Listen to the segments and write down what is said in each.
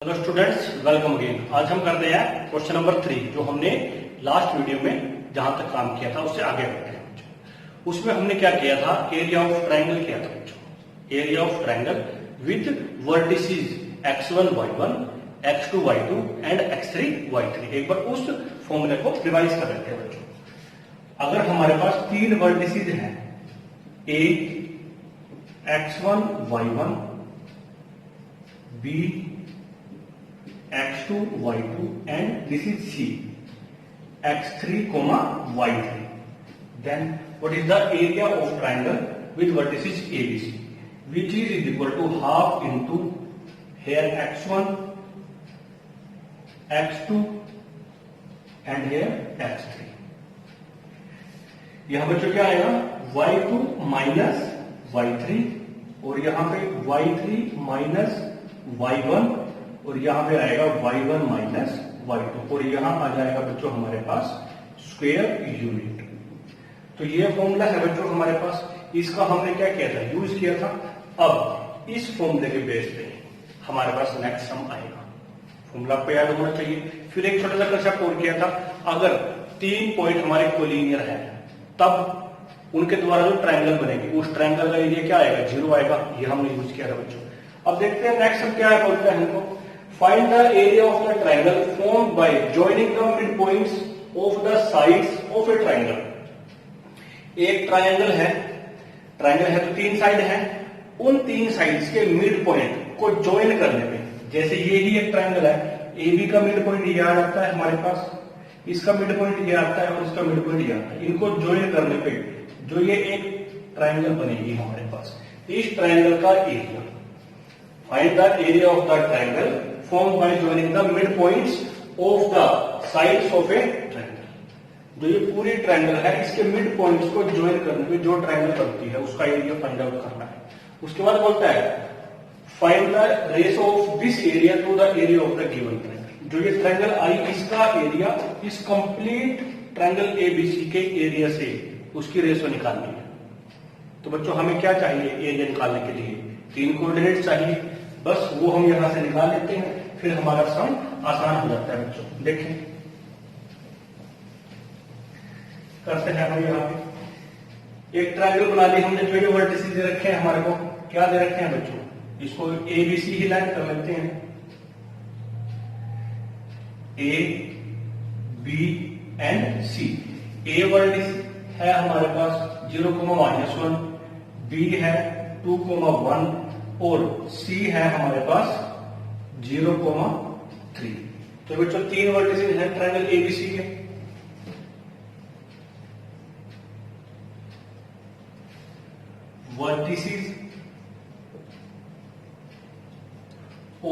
Hello students, welcome again. आज हम करते हैं क्वेश्चन नंबर 3, जो हमने लास्ट वीडियो में जहां तक काम किया था उससे आगे बढ़ते हैं बच्चों। उसमें हमने क्या किया था, एरिया ऑफ ट्रायंगल किया था बच्चों। Area of triangle with vertices x1 y1, x2 y2 and x3 y3। एक बार उस फॉर्मूले को रिवाइज कर लेते हैं बच्चों। अगर हमारे पास तीन वर्टिसेस हैं, ए x1 y1, b x2 y2 and this is c x3 y3, then what is the area of triangle with vertices ABC, which is equal to half into here x1 x2 and here x3। यहां बच्चों क्या आएगा, y2 minus y3 और यहां पे y3 minus y1 और यहां पे आएगा y1 माइनस y2 और यहां आ जाएगा बच्चों हमारे पास स्क्वायर यूनिट। तो ये फॉर्मूला है बच्चों हमारे पास, इसका हमने क्या किया था, यूज किया था। अब इस फॉर्मूले के बेस पे हमारे पास नेक्स्ट सम आएगा। फॉर्मूला आपको याद होना चाहिए। फिर एक छोटा सा कंसेप्ट और किया था, अगर तीन पॉइंट हमारे कोलिनियर है तब उनके द्वारा जो ट्रायंगल बनेगी उस ट्रायंगल का एरिया क्या आएगा, 0 आएगा। ये हमने यूज किया था बच्चों। अब देखते हैं नेक्स्ट सम क्या है, बोलता है हमको find the area of the triangle formed by joining the midpoints of the sides of a triangle। एक ट्रायंगल है तो तीन साइड है, उन तीन साइड्स के मिड पॉइंट को ज्वाइन करने पे, जैसे ये ही एक ट्रायंगल है, ए बी का मिड पॉइंट ये आ जाता है हमारे पास, इसका मिड पॉइंट ये आता है और इसका मिड पॉइंट ये आता है। इनको ज्वाइन करने पे जो ये एक ट्रायंगल बनेगी हमारे पास, इस ट्रायंगल का area, find the area of the triangle formed by joining the midpoints of the sides of a triangle। जो ये पूरी ट्रायंगल है इसके मिड पॉइंट्स को ज्वाइन करने पे जो ट्रायंगल बनती है उसका एरिया फाइंड आउट करना है। उसके बाद बोलता है find the ratio of this area to the area of the given triangle. जो ये ट्रायंगल आई इसका एरिया इस कंप्लीट ट्रायंगल एबीसी के एरिया से उसकी रेशियो निकालनी है। तो बच्चों हमें क्या चाहिए, एरिया निकालने के लिए तीन कोऑर्डिनेट चाहिए, बस वो हम यहां से निकाल लेते हैं, फिर हमारा सम आसान हो जाता है बच्चों। देखें करते हैं हम यहां पे एक ट्रायंगल बना ली हमने। जो ये वर्टिसेस दे रखे हैं हमारे को, क्या दे रखे हैं बच्चों, इसको ए बी सी ही लाइन कर लेते हैं। A B and C. A vertex है हमारे पास 0,-1, बी है 2,1 और C है हमारे पास 0,3। तो बच्चों तीन वर्टिसेस हैं ट्रायंगल एबीसी के। Vertices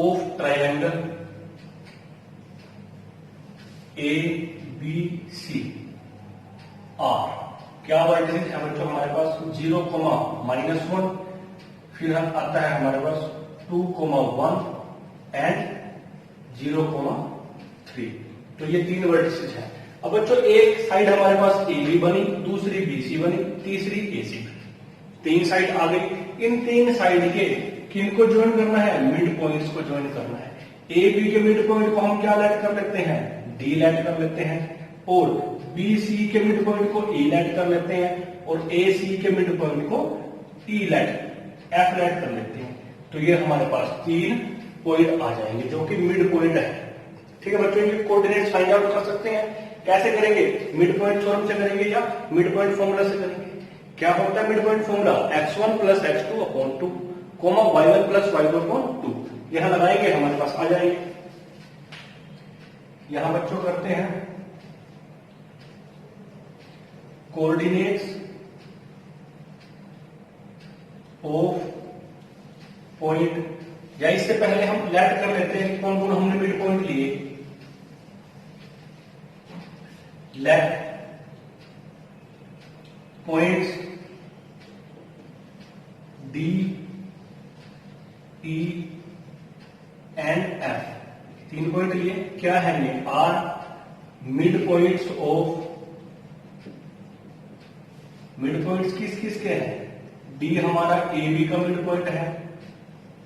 of triangle ABC are. क्या वर्टिसेस है बच्चों हमारे पास, 0,-1, फिर आता है हमारे पास 2,1 एंड 0,3। तो ये तीन वर्टिसेस हैं। अब बच्चों एक साइड हमारे पास ए बी बनी, दूसरी बी सी बनी, तीसरी ए सी बनी। तीन साइड आ गई। इन तीन साइड के किनको ज्वाइन करना है, मिड पॉइंट्स को ज्वाइन करना है। ए बी के मिड पॉइंट को हम क्या लेट कर लेते हैं, डी लेट कर लेते हैं, और बी सी के मिड पॉइंट को ई लेट कर लेते हैं, और ए सी के मिड पॉइंट को ई लेट एफ लेट कर लेते हैं। तो ये हमारे पास तीन पॉइंट आ जाएंगे जो कि मिड पॉइंट है। ठीक है बच्चों, इनके कोऑर्डिनेट्स फाइंड आउट कर सकते हैं। कैसे करेंगे, मिड पॉइंट थ्योरम से करेंगे या मिड पॉइंट फॉर्मूला से करेंगे। क्या होता है mid point formula, x1 plus x2 upon 2, y1 plus y2 upon 2। यहां लगाएंगे हमारे पास आ जाएंगे। यहां बच्चों करते हैं कोऑर्डिनेट्स ऑफ पॉइंट, या इससे पहले हम लेट कर लेते हैं कौन कौन हमने मिड पॉइंट लिए। Let points D E and F. तीन पॉइंट लिए, क्या है ये, are mid points of, mid points किस किस के हैं, डी हमारा ए बी का मिड पॉइंट है,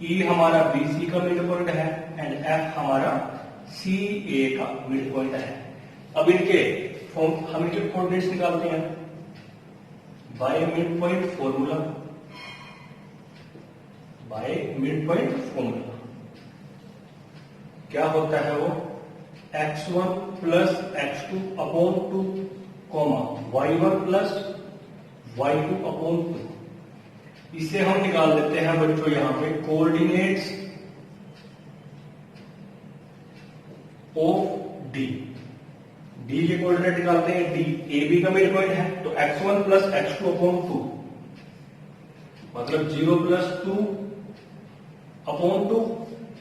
ई हमारा बी सी का मिड पॉइंट है, एंड एफ हमारा सी ए का मिड पॉइंट है। अब इनके हम इनके कोऑर्डिनेट्स निकालते हैं by mid point formula. By mid point formula क्या होता है वो x1 plus x2 upon 2 comma y1 plus y2 upon 2। इसे हम निकाल देते हैं बच्चों यहां पे कोऑर्डिनेट्स ऑफ डी। डी के कोऑर्डिनेट निकालते हैं, डी ए बी का मिड पॉइंट है तो x1 प्लस x2 अपॉन 2 मतलब 0 प्लस 2 अपॉन 2।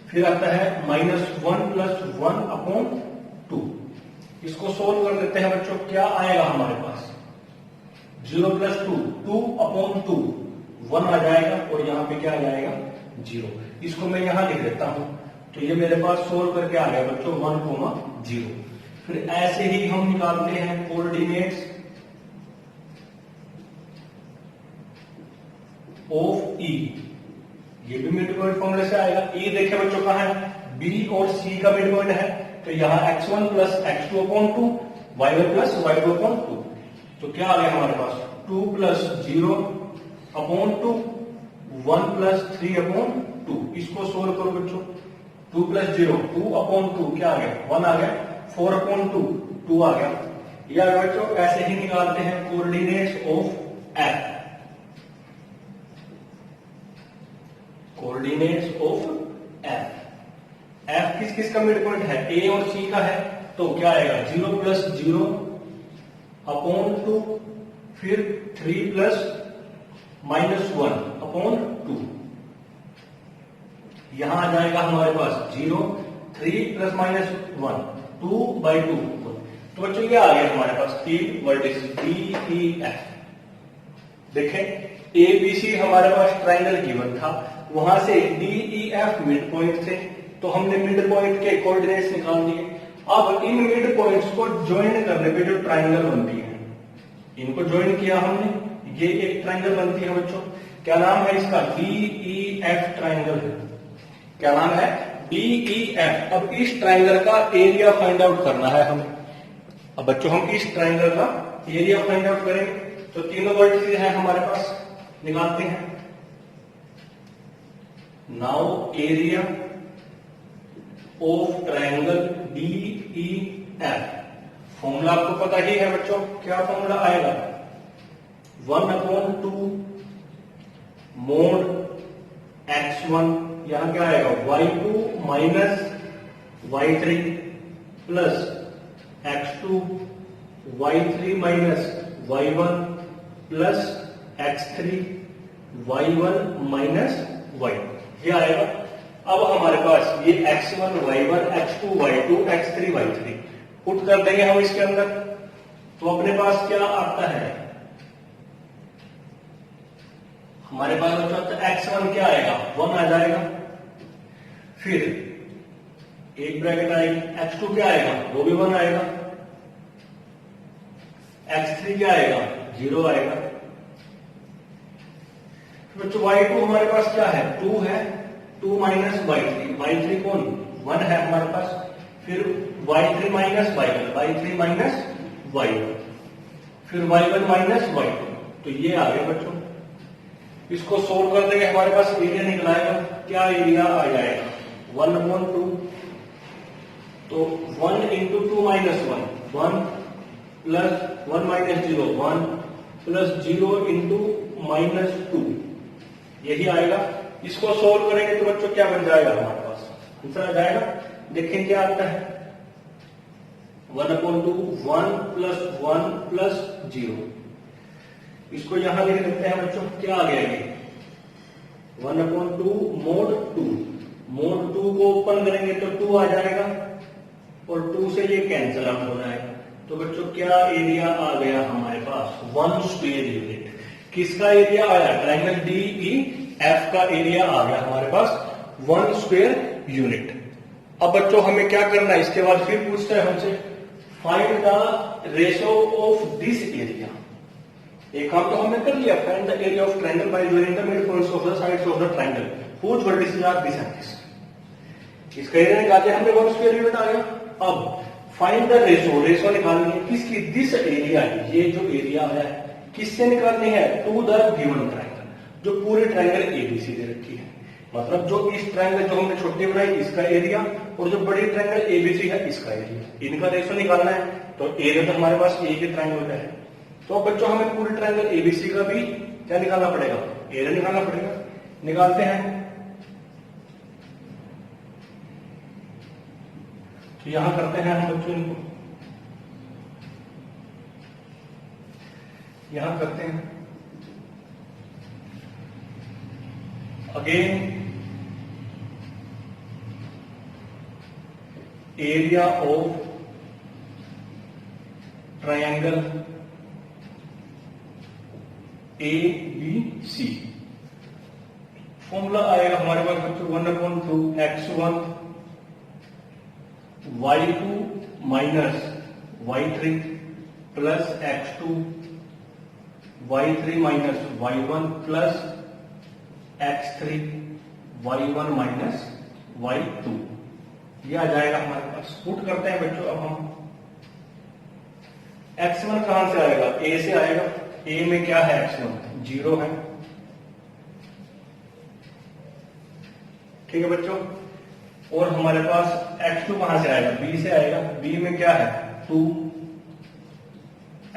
फिर आता है -1 प्लस 1 अपॉन 2। इसको सोल्व कर देते हैं बच्चों, क्या आएगा हमारे पास 0 प्लस 2 अपॉन 2 1 आ जाएगा और यहां पे क्या आ जाएगा 0। इसको मैं यहां लिख देता हूं तो ये मेरे पास सोल्व करके आ गया बच्चों 1, 0। फिर ऐसे ही हम निकालते हैं कोऑर्डिनेट्स ऑफ ई। ये भी मिड पॉइंट फॉर्मूले से आएगा। ई देखे बच्चों कहां है, बी और सी का मिड पॉइंट है तो यहां x1 plus x2 upon 2 y1 plus y2 upon 2। तो क्या आ गया हमारे पास 2 प्लस 0 अपॉन 2 1 प्लस 3 अपॉन 2। इसको सोल्व करो बच्चों, 2 प्लस 0 2 अपॉन 2 क्या आ गया 1 आ गया, 4 अपॉन 2 2 आ गया। या बच्चों ऐसे ही निकालते हैं coordinates of F. Coordinates of F, F किस किस का मिड पॉइंट है, ए और सी का है तो क्या आएगा 0 प्लस 0 अपॉन 2 फिर 3 प्लस -1 अपॉन 2। यहां आ जाएगा हमारे पास 0 3 प्लस -1 2/2। तो बच्चों ये आ गया हमारे पास 3 वर्टिसेस डी ई एफ। देखें ए बी सी हमारे पास ट्राइंगल गिवन था, वहां से D E F mid point थे तो हमने मिड पॉइंट के कोऑर्डिनेट्स निकाल दिए। अब इन मिड पॉइंट्स को ज्वाइन करने पे जो ट्राइंगल बनती है, इनको ज्वाइन किया हमने, ये एक ट्राइंगल बनती है बच्चों। क्या नाम है इसका, डी ई एफ ट्राइंगल है। क्या नाम है, डी ई एफ। अब इस ट्राइंगल का एरिया फाइंड आउट करना है हमें। अब बच्चों हम इस ट्राइंगल का एरिया फाइंड आउट करेंगे तो तीनों वर्टिसेस हैं हमारे पास, निकालते हैं। Now area of triangle D E F. Formula आपको पता ही है बच्चों, क्या फॉर्मूला आएगा 1/2 मोड x1, यहां क्या आएगा y2 minus y3 plus x2 y3 minus y1 plus x3 y1 minus y2। ये आएगा। अब हमारे पास ये x1 y1 x2 y2 x3 y3 put कर देंगे हम इसके अंदर तो अपने पास क्या आता है, हमारे पास x1 क्या आएगा 1 आ जाएगा। फिर एक ब्रैकेट आएगी, x2 क्या आएगा वो भी 1 आएगा, x3 क्या आएगा 0 आएगा। बच्चों y2 हमारे पास क्या है 2 है, 2 माइनस y3 कौन 1 है हमारे पास। फिर y3 minus y1, y3 minus y1, फिर y1 माइनस y2। तो ये आ गया बच्चों। इसको सोल्व कर देंगे, हमारे पास एरिया निकल आएगा। क्या एरिया आ जाएगा 1/2। तो 1 into 2 minus 1 plus 1 minus 0 1 plus 0 into -2, यही आएगा। इसको सोल्व करेंगे तो बच्चों क्या बन जाएगा हमारे पास, आंसर आ जाएगा। देखें क्या आता है 1/2 1 प्लस 1 प्लस 0। इसको यहां लिख देते हैं बच्चों, क्या आ गया ये 1/2 मोड 2। मोड 2 को ओपन करेंगे तो 2 आ जाएगा और 2 से ये कैंसिल आउट हो जाएगा। तो बच्चों क्या एरिया आ गया हमारे पास 1 स्क्वायर यूनिट। किसका एरिया आया, ट्राइंगल डी ई एफ का एरिया आ गया हमारे पास 1 स्क्वायर यूनिट। अब बच्चों हमें क्या करना है, इसके बाद फिर पूछता है हमसे find the ratio of this area. एक काम तो हमने कर लिया, find the area of triangle by joining the mid points of the sides of the triangle which vertices are this and this. इसका एरिया निकालते हमने 1 स्क्वायर यूनिट आ गया। अब फाइंड द रेशो, रेशो निकालनी है किसकी, दिस एरिया, ये जो एरिया है किससे निकालनी है, टू द गिवन ट्रायंगल, जो पूरे ट्रायंगल एबीसी दे रखी है। मतलब जो इस ट्रायंगल जो हमने छोटी बनाई इसका एरिया और जो बड़ी ट्रायंगल एबीसी है इसका एरिया, इनका रेशो निकालना है। तो एरिया तो हमारे पास एक ही ट्रायंगल का है, तो बच्चों हमें पूरे ट्रायंगल एबीसी का भी क्या निकालना पड़ेगा, एरिया निकालना पड़ेगा। निकालते हैं। तो यहां करते हैं हम बच्चों इनको, यहां करते हैं again area of triangle A B C. Formula आएगा हमारे पास बच्चों 1/2 x1 y2 minus y3 plus x2 y3 minus y1 plus x3 y1 minus y2, ये आ जाएगा हमारे पास। पुट करते हैं बच्चों। अब हम x1 कहां से आएगा, a से आएगा। a में क्या है, x1 0 है, ठीक है बच्चों। और हमारे पास x2 कहां से आएगा, b से आएगा। b में क्या है 2,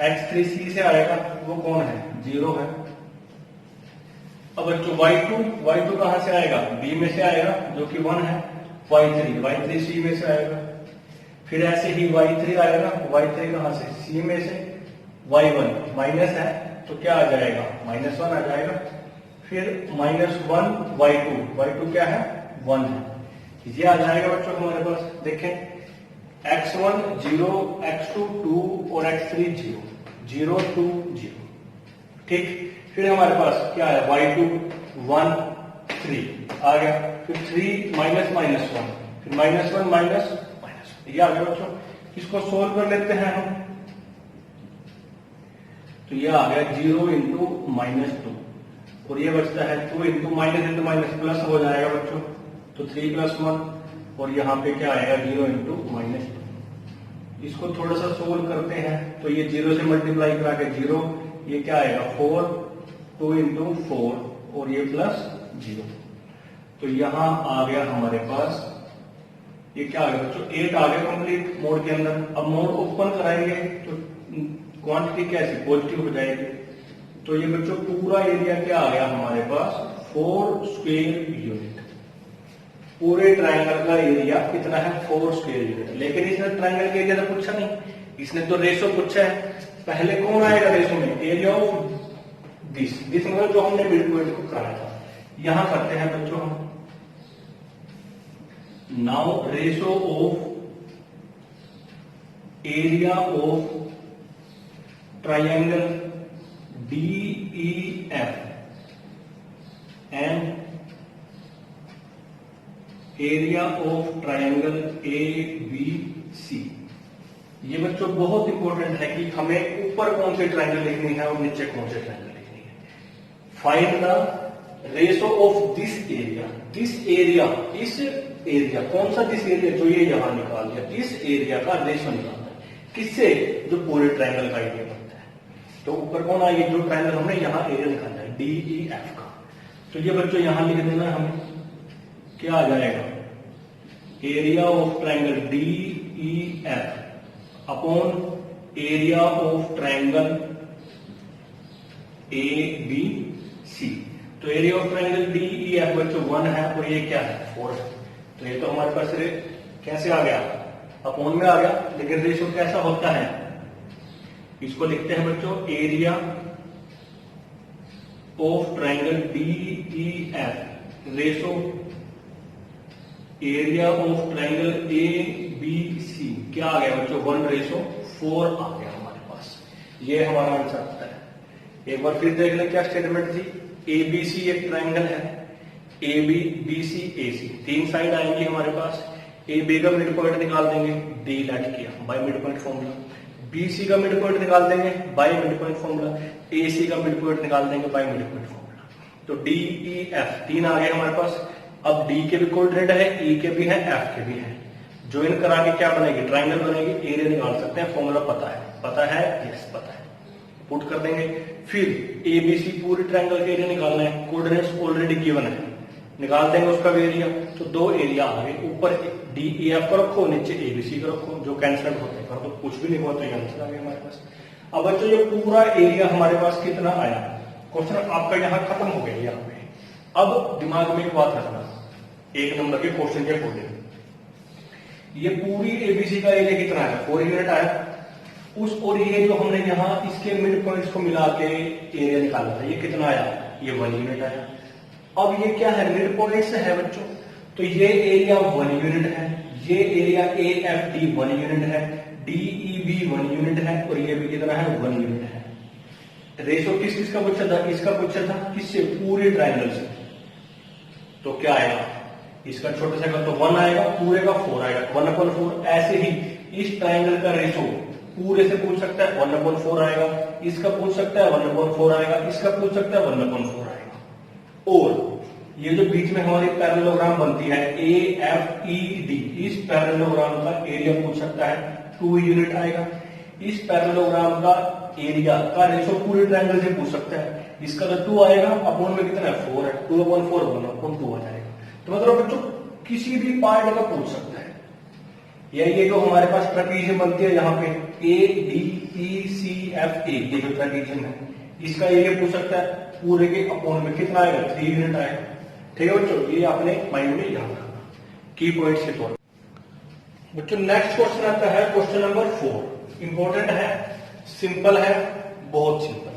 x3 c से आएगा, वो कौन है 0 है। अब बच्चों y2 कहां से आएगा, b में से आएगा जो कि 1 है। y3 c में से आएगा। फिर ऐसे ही y3 आएगा, y3 कहां से, c में से। y1 माइनस है तो क्या आ जाएगा, -1 आ जाएगा। फिर -1 y2 क्या है 1 है, ये आ जाएगा बच्चों हमारे पास। देखें x1 0, x2 2 और x3 0 2 0, ठीक। फिर हमारे पास क्या है y2 1 3 आ गया। फिर 3 माइनस -1, फिर -1 माइनस, ये आ गया बच्चों। इसको सोल्व कर लेते हैं हम, तो ये आ गया 0 इंटू -2 और ये बचता है 2 इंटू माइनस प्लस हो जाएगा बच्चों, तो 3 + 1 और यहाँ पे क्या आएगा 0 इंटू -2। इसको थोड़ा सा सोल्व करते हैं, तो ये 0 से मल्टीप्लाई करा के 0, ये क्या आएगा 4, 2 इंटू 4 और ये +0, तो यहां आ गया हमारे पास, ये क्या आ गया बच्चों 8 आ गया कंप्लीट मोड के अंदर। अब मोड ओपन कराएंगे तो क्वांटिटी कैसे पॉजिटिव हो जाएगी। तो ये बच्चों पूरा एरिया क्या आ गया हमारे पास 4 स्क्वायर यूनिट। पूरे ट्रायंगल का एरिया कितना है 4 स्क्वायर यूनिट। लेकिन इसने ट्रायंगल का एरिया तो पूछा नहीं, इसने तो रेशो पूछा है। पहले कौन आएगा रेशो में, एरिया ऑफ दिस मतलब जो हमने मिड पॉइंट को कराया था। यहां करते हैं बच्चों हम now ratio of area of triangle DEF and area of triangle ABC। ये बच्चों बहुत इंपॉर्टेंट है कि हमें ऊपर कौन सी ट्रायंगल लिखनी है और नीचे कौन सी ट्रायंगल लिखनी है। Find the ratio of this area, इस एरिया कौन सा दिस एरिया, जो ये यहां निकाल दिया, इस एरिया का रेशो निकालना है किससे, जो पूरे ट्रायंगल का एरिया बनता है। तो ऊपर कौन आएगी, जो ट्रायंगल हमने यहां एरिया निकालना है DEF का। तो ये बच्चों यहां लिख देना है हमें, क्या आ जाएगा area of triangle DEF upon area of triangle ABC। तो एरिया ऑफ ट्रायंगल DEF बच्चों 1 है और ये क्या है 4 है। तो ये तो हमारे पास कैसे आ गया, अपॉन में आ गया। लेकिन रेशो कैसा होता है, इसको लिखते हैं बच्चों area of triangle DEF ratio area of triangle ABC। क्या आ गया बच्चों 1/4 आ गया हमारे पास। ये हमारा आंसर आता है। एक बार फिर देख लें क्या स्टेटमेंट थी। ABC एक ट्रायंगल है, AB BC AC, 3 साइड आएंगी हमारे पास। AB का मिड पॉइंट निकाल देंगे, D लेट किया by mid point formula. BC का मिड पॉइंट निकाल देंगे by mid point formula. AC का मिड पॉइंट निकाल देंगे बाय मिड पॉइंट फॉर्मूला। तो DEF 3 आ गए हमारे पास। अब डी के भी कोऑर्डिनेट है, ई के भी है, एफ के भी है, ज्वाइन करा के क्या बनेगी, ट्राइंगल बनेगी, एरिया निकाल सकते हैं, फॉर्मूला पता है, यस पता है, पुट कर देंगे। फिर एबीसी पूरी ट्राइंगल के एरिया निकालना है, कोऑर्डिनेट्स ऑलरेडी गिवन है, निकाल देंगे उसका भी एरिया। तो दो एरिया आ गए, ऊपर डी ई एफ को रखो, नीचे एबीसी को रखो, जो कैंसिल होते हैं, तो कुछ भी नहीं हुआ तो ये आंसर आ गया हमारे पास। अब बच्चों ये पूरा एरिया हमारे पास कितना आया, क्वेश्चन आपका यहाँ खत्म हो गया यहाँ पे। अब दिमाग में एक बात रखना, एक नंबर के क्वेश्चन के अकॉर्डिंग ये पूरी एबीसी का एरिया कितना आया, 4 यूनिट आया। उस और ये जो हमने यहाँ इसके मिड पॉइंट्स को मिला के एरिया निकाला था, ये कितना आया, ये 1 यूनिट आया। अब ये क्या है, मिड पॉइंट्स है बच्चों, तो ये एरिया 1 यूनिट है, ये area A F D 1 unit है, डी ई बी 1 यूनिट है, और ये भी कितना है, 1 यूनिट है। रेशो किस किसका पूछा था, इसका पूछा था, किससे, पूरे ट्राइंगल से। तो क्या आएगा, इसका छोटा सा तो 1 आएगा, पूरे का 4 आएगा, 1/4। ऐसे ही इस ट्राइंगल का रेशो पूरे से पूछ सकता है, 1/4 आएगा, इसका पूछ सकता है 1/4 आएगा, इसका पूछ सकता है 1/4 आएगा। और ये जो बीच में हमारी पैरेललोग्राम बनती है ए एफ ई डी, इस पैरेललोग्राम का एरिया पूछ सकता है, 2 यूनिट आएगा। इस पैरेललोग्राम का एरिया का रेशो पूरे ट्राइंगल से पूछ सकता है, इसका तो 2 आएगा, अपोन में कितना है, 4 है, 2/4 1/2 आ जाएगा। तो मतलब बच्चों किसी भी पार्ट का पूछ सकता है। या ये जो हमारे पास ट्रेपीजियम बनती है यहाँ पे A D E C F A, ये जो ट्रेपीजियम है, इसका एरिया पूछ सकता है, पूरे के अपोन में कितना आएगा, 3 यूनिट आएगा। ठीक है बच्चों, ये आपने माइंड में याद रखना की पॉइंट्स के तौर पर। बच्चों नेक्स्ट क्वेश्चन आता है, क्वेश्चन नंबर 4, इंपॉर्टेंट है, सिंपल है, बहुत सिंपल है।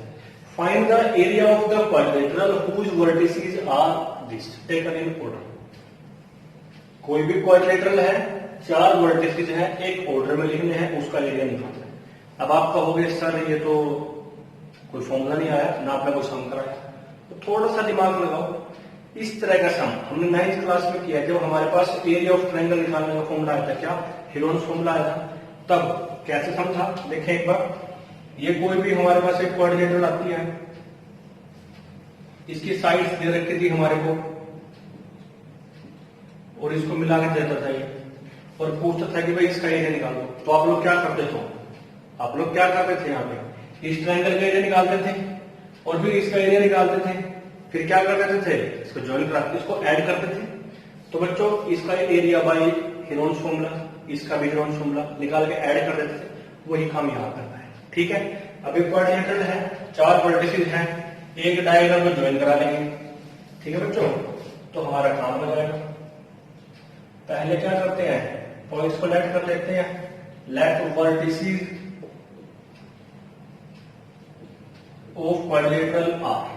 Find the area of the quadrilateral whose vertices are this, taken in order. कोई भी क्वाड्रिलेटरल है, 4 वर्टिसेस है, एक ऑर्डर में लिखने हैं, उसका एरिया निकालना है। अब आप कहोगे सर ये तो कोई फॉर्मूला नहीं आया ना, आपने कोई सम कराया, तो थोड़ा सा दिमाग लगाओ। इस तरह का सम हमने 9th क्लास में किया, जब हमारे पास एरिया ऑफ ट्रायंगल निकालने का फॉर्मूला आया था, क्या हेरोन्स फॉर्मूला आया था, तब कैसे सम था देखें एक बार। ये कोई भी हमारे पास एक क्वाड्रिलेटरल आती है, इसकी साइड्स दे रखी थी हमारे को, और इसको मिला के देता था ये, और पूछता था कि भाई इसका एरिया निकालो। तो आप लोग क्या करते थे, आप लोग क्या करते थे, यहाँ पे इस ट्रायंगल का एरिया निकालते थे, और फिर इसका एरिया निकालते थे, फिर क्या कर देते थे, इसको ज्वाइन करा, इसको ऐड करते थे। तो बच्चों इसका एरिया बाय हेरोन्स फॉर्मूला, इसका भी हेरोन्स फॉर्मूला निकाल के ऐड कर देते थे, वही काम यहाँ करना है। ठीक है, अब एक क्वाड्रिलेटरल है, 4 वर्टिसेस हैं, एक डायगोनल को ज्वाइन करा लेंगे। ठीक है बच्चों, तो हमारा काम हो जाएगा। पहले क्या करते हैं, पॉइंट्स को लेट कर लेते हैं, let vertices of quadrilateral are.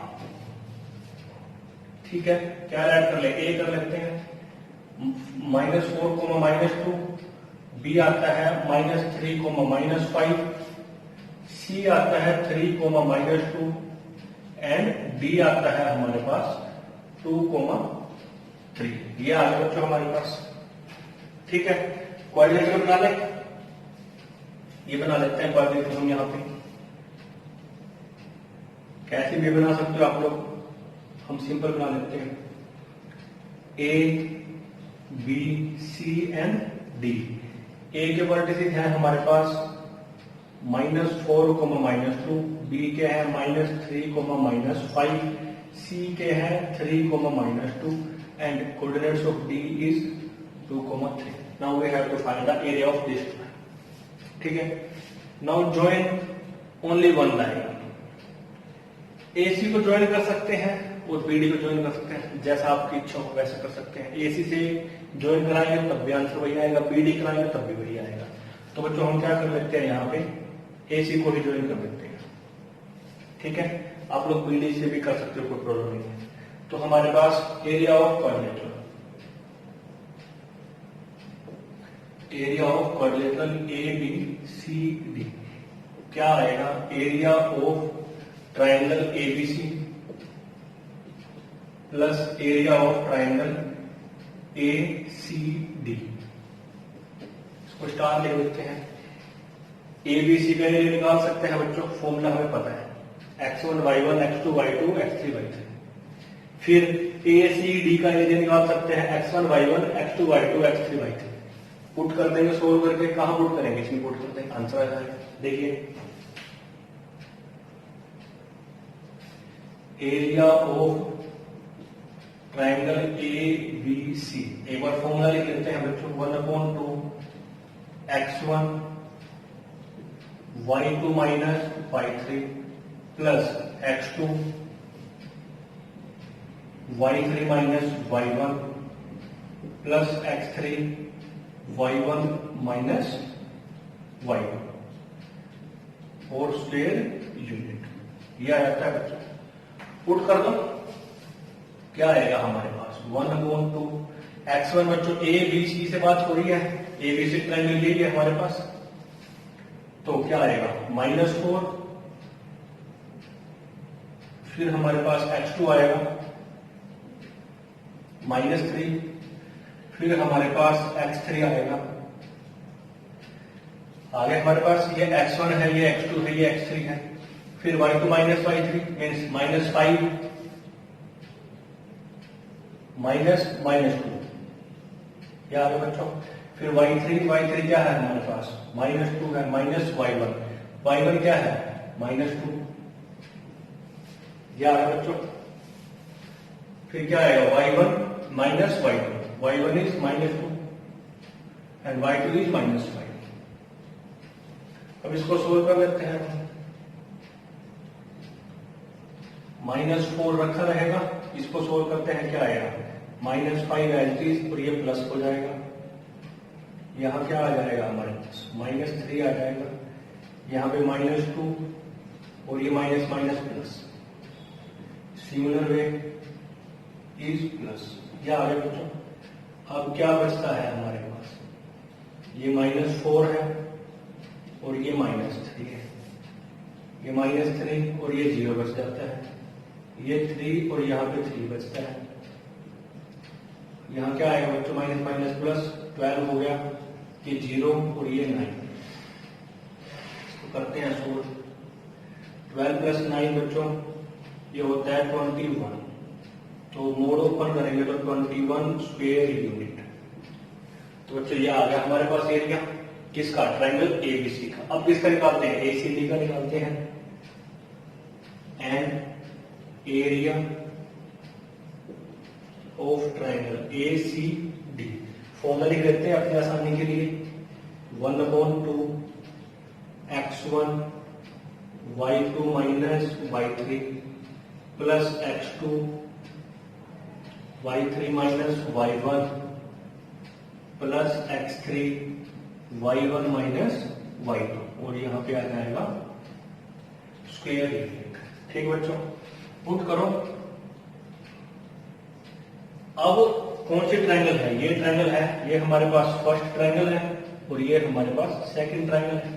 ठीक है, क्या ऐड कर ले, ए कर लेते हैं, -4, -2, बी आता है -3, -5, सी आता है 3, -2, एंड डी आता है हमारे पास 2, 3। ये आ गया बच्चों हमारे पास। ठीक है, क्वाड्रिलेटरल बना ले, ये बना लेते हैं क्वाड्रिलेटरल हम यहाँ पे। कैसे भी बना सकते हो आप लोग, हम सिंपल बना लेते हैं, A B C and D. A के वर्टिसेस हैं हमारे पास -4, -2, बी के हैं -3, -5, सी के हैं 3, -2, and coordinates of D is 2, 3। Now we have to find the area of this. ठीक है, now join only one line. AC को ज्वाइन कर सकते हैं और बीडी को ज्वाइन कर सकते हैं, जैसा आपकी इच्छा हो वैसे कर सकते हैं। एसी से ज्वाइन कराएंगे तब भी आंसर वही आएगा, बीडी कराएंगे तब भी वही आएगा। तो बच्चों हम क्या कर लेते हैं, यहाँ पे एसी को ही ज्वाइन कर देते हैं। ठीक है, आप लोग बीडी से भी कर सकते हो, कोई प्रॉब्लम नहीं है। तो हमारे पास area of quadrilateral, area of quadrilateral A B C D क्या आएगा, area of triangle ABC plus area of triangle A C D. इसको स्टार ले लेते हैं। एबीसी का एरिया निकाल सकते हैं बच्चों, फॉर्मूला हमें पता है, x1 y1 x2 y2 x3 y3। फिर ए सी डी का एरिया निकाल सकते हैं x1 y1 x2 y2 x3 y3। Put कर देंगे सोल्व करके। कहां पुट करेंगे? इसमें पुट करते हैं, आंसर आ जाएगा। देखिए area of triangle A B C, एक बार फॉर्मूला लिख लेते हैं बच्चों। 1/2 x1 y2 minus y3 plus x2 y3 minus y1 plus x3 y1 minus y1 और स्क्वायर यूनिट। यह आ जाता है बच्चों। पुट कर दो, क्या आएगा हमारे पास? 1/2 x1 बच्चों ए बी सी से बात हो रही है, ए बी सी ट्राइंगल यही है हमारे पास, तो क्या आएगा? -4। फिर हमारे पास x2 आएगा -3। फिर हमारे पास x3 आएगा। आगे हमारे पास ये x1 है, ये x2 है, ये x3 है। फिर y2 माइनस y3 मीन्स -5 -2, क्या आ गया बच्चों? फिर y3 क्या है हमारे पास? -2 है, माइनस y1 क्या है? -2, यह आ गया बच्चों। फिर क्या आएगा? y1 minus y1 is -2 and y2 is -5। अब इसको सोल्व कर लेते हैं। -4 रखा रहेगा, इसको सोल्व करते हैं, क्या आएगा? -5 एज और ये प्लस हो जाएगा। यहां क्या आ जाएगा हमारे पास? -3 आ जाएगा। यहां पे -2 और ये minus minus plus, similar way is plus. यह आ गया बच्चों। अब क्या बचता है हमारे पास? ये -4 है और ये -3 है। ये -3 और ये 0 बच जाता है। ये 3 और यहाँ पे 3 बचता है। यहाँ क्या आएगा बच्चों? माइनस माइनस प्लस 12 हो गया। ये 0 और ये 9। इसको करते हैं सोल्व। 12 प्लस 9 बच्चों ये होता है 21। तो मोड ओपन करेंगे तो 21 स्क्वायर यूनिट। तो बच्चों ये आ गया हमारे पास एरिया किसका? ट्राइंगल एबीसी का। अब किसका निकालते हैं? एसीडी का निकालते हैं। And area of triangle ACD formula लिख देते हैं अपनी आसानी के लिए। 1/2 x1 y2 minus y3 plus x2 y3 minus y1 plus x3 y1 minus y2 और यहां पे आ जाएगा स्क्वायर यूनिट। ठीक बच्चों, पुट करो। अब कौन सी ट्रायंगल है? ये ट्रायंगल है, ये हमारे पास फर्स्ट ट्रायंगल है और ये हमारे पास सेकंड ट्रायंगल है।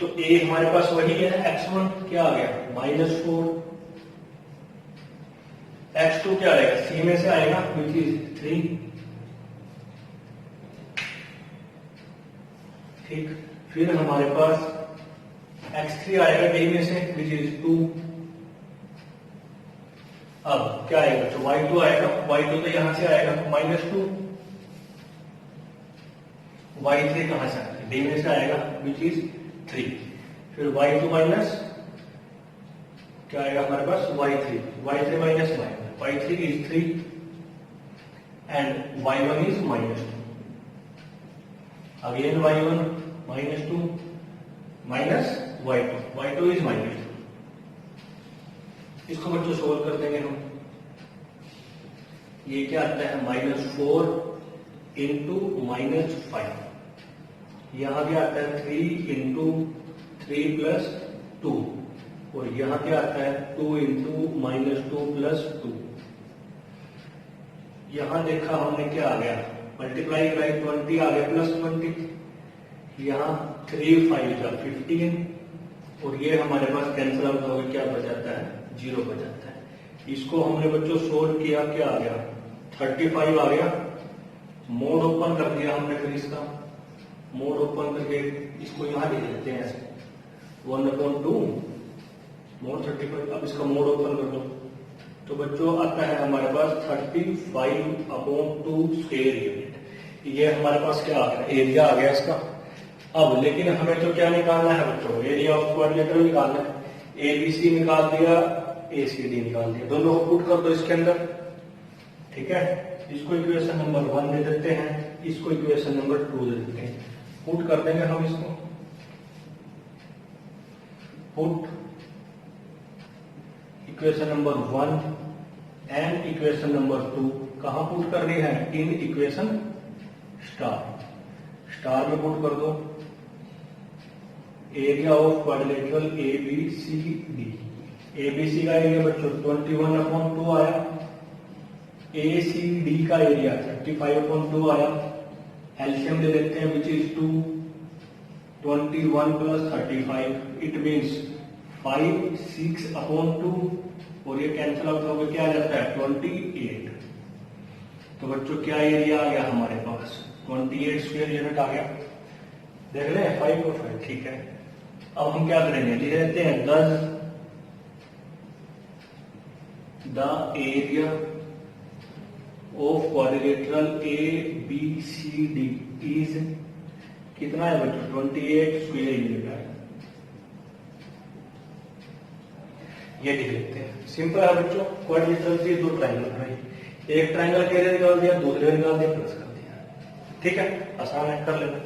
तो ए हमारे पास वही है, x1 क्या आ गया? -4। x2 क्या आएगा? सी में से आएगा विच इज 3। ठीक, फिर हमारे पास x3 आएगा डी में से विच इज 2। अब क्या आएगा? तो y2 आएगा। y2 तो यहां से आएगा -2। y3 कहां से आएगा? डी में से आएगा विच इज 3। फिर y2 माइनस क्या आएगा हमारे पास? y3 minus y3 is 3 and y1 is -2। Again y1 -2 minus y2 is -2। इसको बच्चों सोल्व कर देंगे हम। ये क्या आता है? -4 इंटू -5। यहां क्या आता है? 3 इंटू 3 प्लस 2 और यहां क्या आता है? 2 इंटू -2 प्लस 2। यहां देखा हमने क्या आ गया? मल्टीप्लाई बाई 20 आ गया प्लस 20। यहां 3 5 का 15 और ये हमारे पास कैंसिल आउट हो गया। क्या बच जाता है? 0 बच जाता है। इसको हमने बच्चों सोल्व किया, क्या आ गया? 35 आ गया। मोड ओपन कर दिया हमने। फिर इसका मोड ओपन करके इसको यहां लिख देते हैं ऐसे 1/2 मोड 35। अब इसका मोड ओपन कर दो तो बच्चों आता है हमारे पास 35/2 स्क्वायर यूनिट। ये हमारे पास क्या आ गया, एरिया आ गया इसका। अब लेकिन हमें तो क्या निकालना है बच्चों, एरिया ऑफ क्वाड्रिलेटरल निकालना है। एबीसी निकाल दिया, एसीडी निकाल दिया, दोनों को पुट कर दो इसके अंदर। ठीक है, इसको इक्वेशन नंबर 1 दे देते हैं, इसको इक्वेशन नंबर 2 दे देते हैं। पुट कर देंगे हम इसको, put equation number 1 and equation number 2 कहां पुट करनी है, इन इक्वेशन स्टार में पुट कर दो। Area of quadrilateral ABCD, ABC का एरिया बच्चों 21/2 आया, एसीडी का एरिया 35/2 आया। एलसीएम ले लेते हैं विच इज 2, 21 + 35, इट मीन्स 5, 6/2 और ये कैंसिल आउट होकर क्या आ जाता है 28। तो बच्चों क्या एरिया आ गया हमारे पास, 28 स्क्वायर यूनिट आ गया। देख ले 5 और 5, ठीक है। अब हम क्या करेंगे, लिख लेते हैं the area of quadrilateral ABCD is कितना है बच्चों, 28 स्क्वायर यूनिट है। ये लिख लेते हैं, सिंपल है बच्चों। क्वाड्रिलेटरल से दो ट्रायंगल बनाए, एक ट्रायंगल का एरिया निकाल दिया, दूसरे निकाल दिया, प्लस कर दिया। ठीक है, आसान है, कर लेना।